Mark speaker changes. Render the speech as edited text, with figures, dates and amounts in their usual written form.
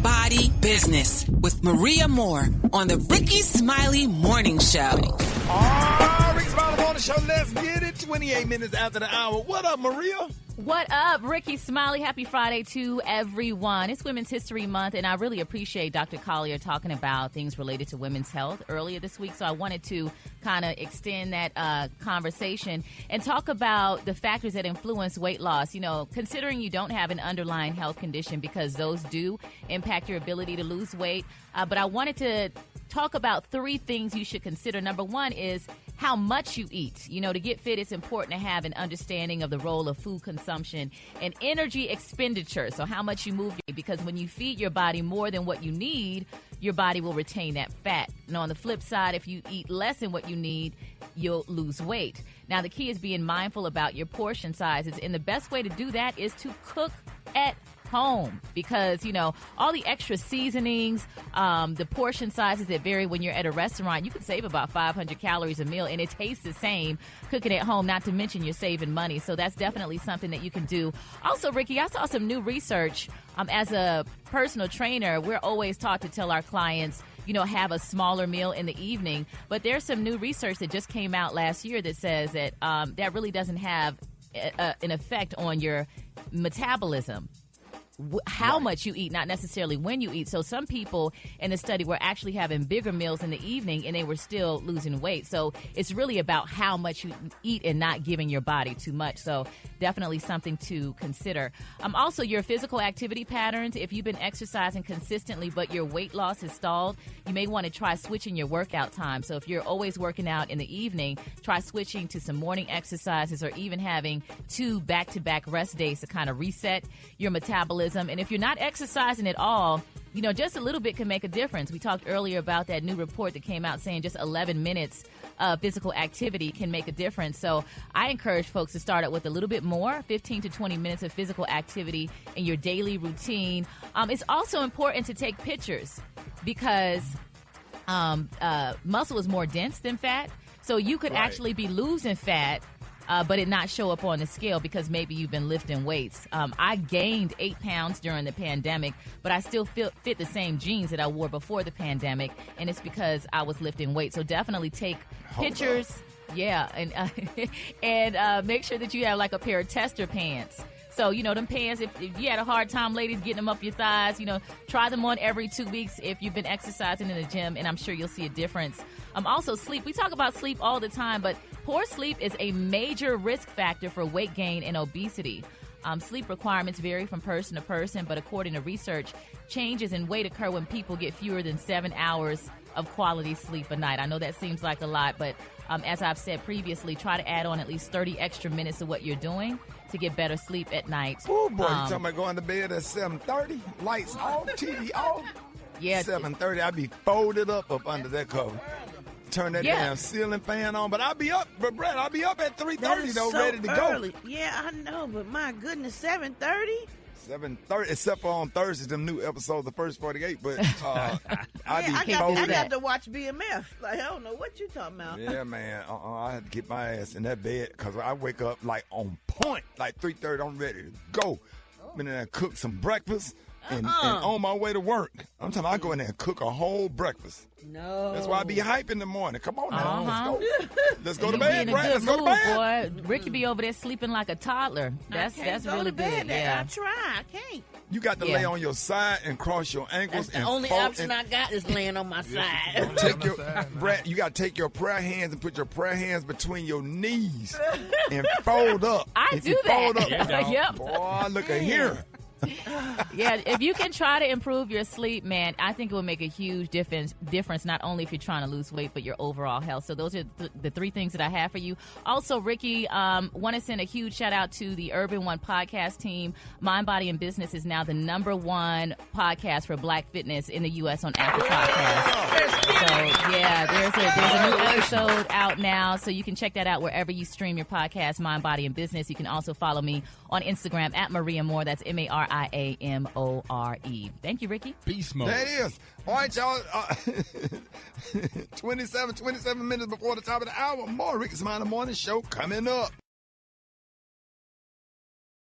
Speaker 1: Body Business with Maria Moore on the Rickey Smiley Morning Show.
Speaker 2: Rickey Smiley Morning Show. Let's get it. 28 minutes after the hour. What up, Maria?
Speaker 3: What up, Rickey Smiley? Happy Friday to everyone. It's Women's History Month, and I really appreciate Dr. Collier talking about things related to women's health earlier this week. So I wanted to kind of extend that conversation and talk about the factors that influence weight loss. You know, considering you don't have an underlying health condition, because those do impact your ability to lose weight. But I wanted to talk about 3 things you should consider. Number 1 is how much you eat. You know, to get fit, it's important to have an understanding of the role of food consumption and energy expenditure. So how much you move, because when you feed your body more than what you need, your body will retain that fat. And on the flip side, if you eat less than what you need, you'll lose weight. Now, the key is being mindful about your portion sizes. And the best way to do that is to cook at home, because, you know, all the extra seasonings, the portion sizes that vary when you're at a restaurant, you can save about 500 calories a meal, and it tastes the same cooking at home, not to mention you're saving money. So that's definitely something that you can do. Also, Rickey, I saw some new research. As a personal trainer, we're always taught to tell our clients, you know, have a smaller meal in the evening. But there's some new research that just came out last year that says that that really doesn't have an effect on your metabolism. How much you eat, not necessarily when you eat. So some people in the study were actually having bigger meals in the evening, and they were still losing weight. So it's really about how much you eat and not giving your body too much. So definitely something to consider. Also, your physical activity patterns. If you've been exercising consistently but your weight loss is stalled, you may want to try switching your workout time. So if you're always working out in the evening, try switching to some morning exercises, or even having 2 back-to-back rest days to kind of reset your metabolism. And if you're not exercising at all, you know, just a little bit can make a difference. We talked earlier about that new report that came out saying just 11 minutes of physical activity can make a difference. So I encourage folks to start out with a little bit more, 15 to 20 minutes of physical activity in your daily routine. It's also important to take pictures, because muscle is more dense than fat. So you could actually be losing fat, but it not show up on the scale because maybe you've been lifting weights. I gained 8 pounds during the pandemic, but I still fit the same jeans that I wore before the pandemic, and it's because I was lifting weights. So definitely take pictures. Yeah, and make sure that you have like a pair of tester pants. So, you know, them pants, if you had a hard time, ladies, getting them up your thighs, you know, try them on every 2 weeks if you've been exercising in the gym, and I'm sure you'll see a difference. Also, sleep. We talk about sleep all the time, but poor sleep is a major risk factor for weight gain and obesity. Sleep requirements vary from person to person, but according to research, changes in weight occur when people get fewer than 7 hours of quality sleep a night. I know that seems like a lot, but as I've said previously, try to add on at least 30 extra minutes of what you're doing to get better sleep at night.
Speaker 2: Oh, boy, you talking about going to bed at 7:30? Lights off, TV off?
Speaker 3: Yeah.
Speaker 2: 7:30, I'd be folded up under that cover. Turn that damn ceiling fan on. But I'll be up, I'll be up at 3:30 though, ready to
Speaker 4: early.
Speaker 2: go.
Speaker 4: Yeah, I know, but my goodness, 7:30?
Speaker 2: 7:30, except for on Thursdays, them new episodes, the first 48. But
Speaker 4: I got to watch BMF. Like, I don't know what you talking about.
Speaker 2: Yeah, man. I had to get my ass in that bed because I wake up like on point, like 3:30. I'm ready to go. Been in there and cook some breakfast and on my way to work. I'm talking. I go in there and cook a whole breakfast.
Speaker 4: No.
Speaker 2: That's why I be hype in the morning. Come on now, let's go. Let's go to
Speaker 3: You
Speaker 2: bed,
Speaker 3: be in a
Speaker 2: Brad.
Speaker 3: good
Speaker 2: Let's go to
Speaker 3: mood,
Speaker 2: bed.
Speaker 3: boy. Ricky be over there sleeping like a toddler. That's really good. Yeah.
Speaker 4: I try. I can't.
Speaker 2: You got to lay on your side and cross your ankles.
Speaker 4: That's the only option I got is laying on my side.
Speaker 2: Take your Brad, you got to take your prayer hands and put your prayer hands between your knees and fold up.
Speaker 3: I do that.
Speaker 2: Fold up,
Speaker 3: Yep.
Speaker 2: boy, look at here.
Speaker 3: Yeah, if you can try to improve your sleep, man, I think it will make a huge difference, not only if you're trying to lose weight, but your overall health. So those are the 3 things that I have for you. Also, Ricky, want to send a huge shout out to the Urban One podcast team. Mind, Body, and Business is now the #1 podcast for Black fitness in the U.S. on Apple Podcasts. So, yeah, there's a new episode out now, so you can check that out wherever you stream your podcast, Mind, Body, and Business. You can also follow me on Instagram at Maria Moore. That's MARIAMORE. Thank you, Ricky.
Speaker 5: Beast mode.
Speaker 2: That is. All right, y'all. 27 minutes before the top of the hour. More Rickey Smiley Morning Show coming up.